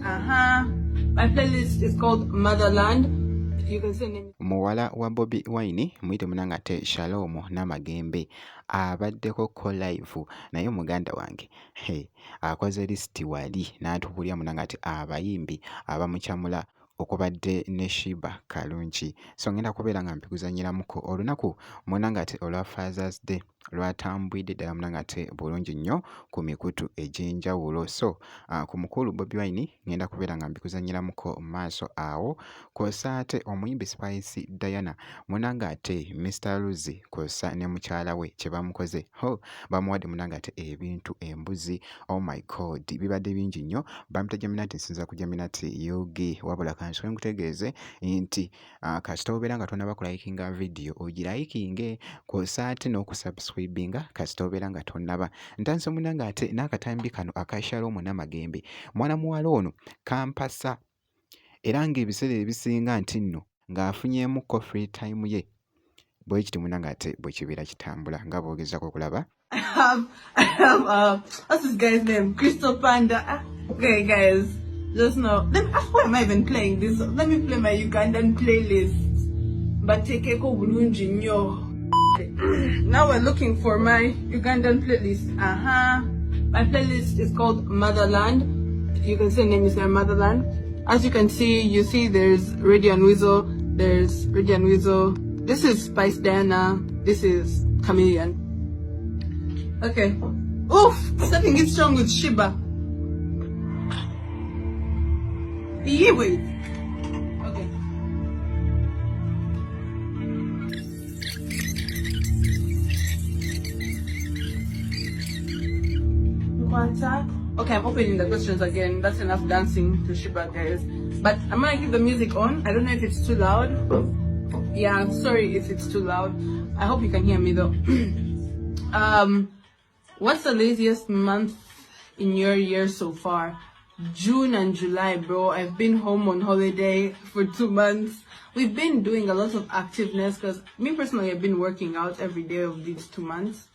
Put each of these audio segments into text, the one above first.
My playlist is called Motherland. You can see name. Muwala wa Bobi Wine muyite munangate Shalom Namagembe abaddeko ko live naye muganda wange akoze listi wali n'atubulya munangate abayimbi abamukyamula okubadde ne Shiba Kalungi so ngenda kubeera nga mpikuzanyiramuko olunaku munangate olwa Father's Day lwatambwidde ddala munangate bulungi nnyo ku mikutu egy'enjawulo so ku mukulu Bobi Wine ngenda kubeera nga mpikuzanyiramuko maaso awo kwosa ate omuyimbi Spice Diana munangate Mr. Luzi kwosa ne mukyala we kye bamukoze bamuwadde munangate ebintu embuzi oh my god bibadde bingi nnyo bamuta Geminati nsinza ku Geminati yogi wabula kansoke nkutegeeze nti kasita obeera nga tonaba kulayikinga video ogirayikinge kwosa ate n'okusubscribinga kasita obeera nga tonaba ntanso munangate n'akatambi kano aka Shalom Namagembe mwana muwala ono kampasa era ng'ebiseera ebisinga nti nno ng'afunyeemuko free time ye bwe kiti munangate bwe kibeera kitambula nga boogezako okulaba What's this guy's name? Crystal Panda. Okay, guys, just know. Why am I even playing this? Let me play my Ugandan playlist. Batekeko Bulungi Nyo. Now we're looking for my Ugandan playlist. My playlist is called Motherland. You can see the name is there, Motherland. As you can see, there's Radio and Weasel. There's Radio and Weasel. This is Spice Diana. This is Chameleon. Okay. Oof! Something is wrong with Shiba. Yeah, wait. Okay. Okay, I'm opening the questions again. That's enough dancing to Shiba, guys. But I'm gonna keep the music on. I don't know if it's too loud. Yeah, I'm sorry if it's too loud. I hope you can hear me though. What's the laziest month in your year so far? June and July, bro. I've been home on holiday for 2 months. We've been doing a lot of activeness because me personally, I've been working out every day of these 2 months.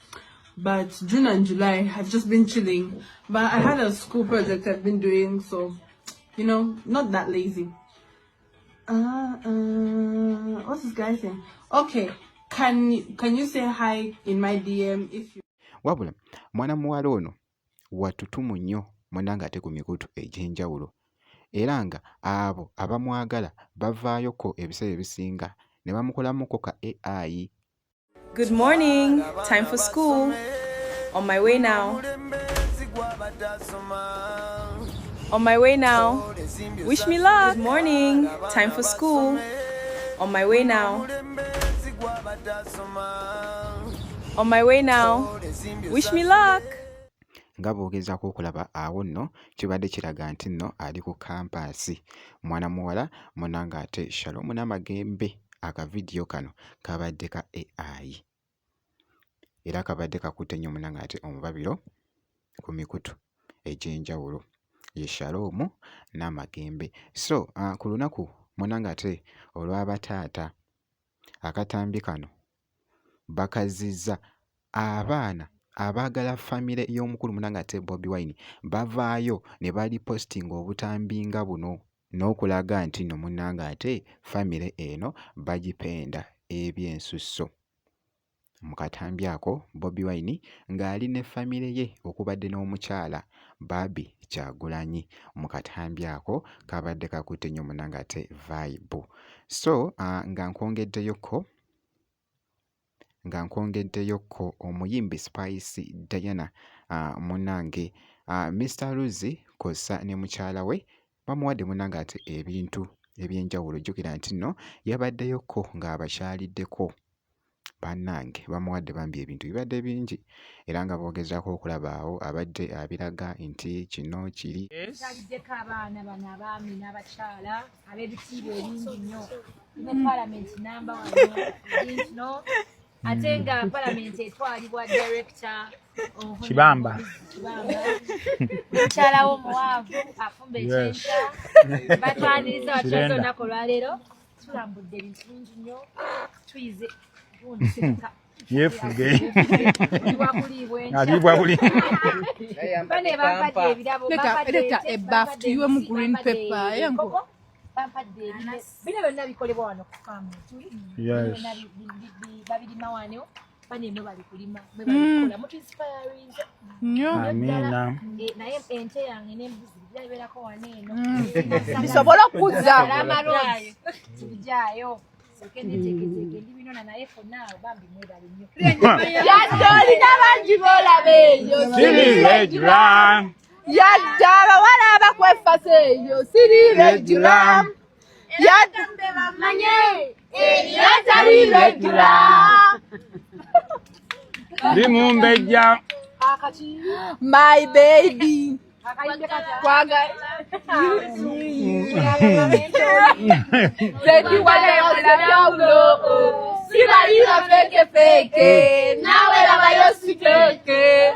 But June and July, I've just been chilling. But I had a school project I've been doing, so, you know, not that lazy. What's this guy saying? Okay, can you say hi in my DM if you... wabula mwana muwala ono watutumu nnyo munangate ku mikutu egy'enjawulo era nga abo abamwagala bavaayoko ebiseera ebisinga ne bamukolamuko ka AI. Good morning, time for school. On my way now. On my way now. Wish me luck. Good morning, time for school. On my way now. On my way now. Wish me luck. Nga boogezaako okulaba awo nno kibadde kiraga nti nno ali ku kampaasi mwana muwala munangate Shalom Namagembe akavidiyo kano kabadde ka AI era kabadde kakutte nnyo munangate omubabiro ku mikutu egy'enjawulo ye Shalom Namagembe so ku lunaku munangate olw'abataata akatambi kano bakazizza abaana abaagala famire y'omukulu munangate Bobi Wine bavaayo ne bali posting obutambi nga buno n'okulaga nti no munangate famire eno bagipenda ebyensusso mu katambi ako Bobi Wine ng'ali ne famire ye okubadde n'omukyala Barbie Kyagulanyi mu katambi ako kabadde kakutte nnyo munangate vibe so nga nkwongeddeyoko omuyimbi Spice Diana munange Mr. Luzi kosa ne mukyala we bamuwadde munangate ebintu ebyenjawulo jjukira nti nno yabaddeyoko ng'abakyaliddeko bannange bamuwadde bambi ebintu bibadde bingi era nga boogezaako okulaba awo abadde abiraga nti kino kiri kyaliddeko abaana bano abaami n'abakyala ab'ebitiibwa ebingi nnyo ne palamenti namba wano ate nga palamenti etwalibwa director Kibamba mukyala w'omuwaavu afumba ekyenkya batwaniriza watulaze olunaku olwaleero tulambudde ebintu bingi nnyo tuyize gundi yefuge Iwakulibwe alibwa buli bane bampadde ebirabo Leta ebbafu tuyiwe mu green pepper yango. bampadde bino byonna bikolebwa wano ku famu Yes. babirima wano bane bali kulima bwe balikola mutu inspirinze Nnyo. amina naye ente yange n'embuzi byabeerako wano eno Bisobola okuzza. amaloozi tubijaayo soke neteeketeeke ndi binona naye fonna bambi mwebale nnyo Yadde olina bangi boolaba eyo. siriregula Yadde abawala abakwefasa eyo. Siriregula. Yadde bamanye eriyo tali regular. limumbejja My baby. akayimbe kata Kwagala. Baby wale osabyawulo. Sibalira feke feke. Nawe labayo sikeke.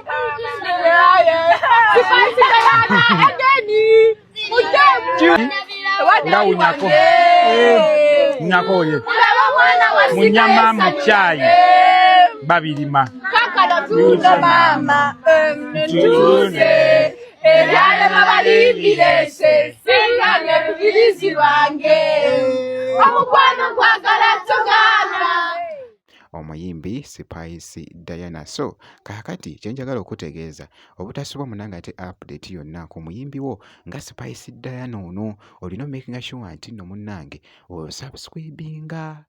Sipasikayana egeni. Mutemu. nga unyako unyako oye Mulaba mwana wa munyama mu caayi babirima Kakala tunda mama. Tuze. Ebyalema balimbirese. Singange bubirizi lwange. Omukwano gwagala togaana. omuyimbi Spice Diana. So kaakati kyenjagala okutegeeza obutasubwa munangate update yonna ku muyimbi wo nga Spice Diana ono olina making sure nti nno munnange osubscribinga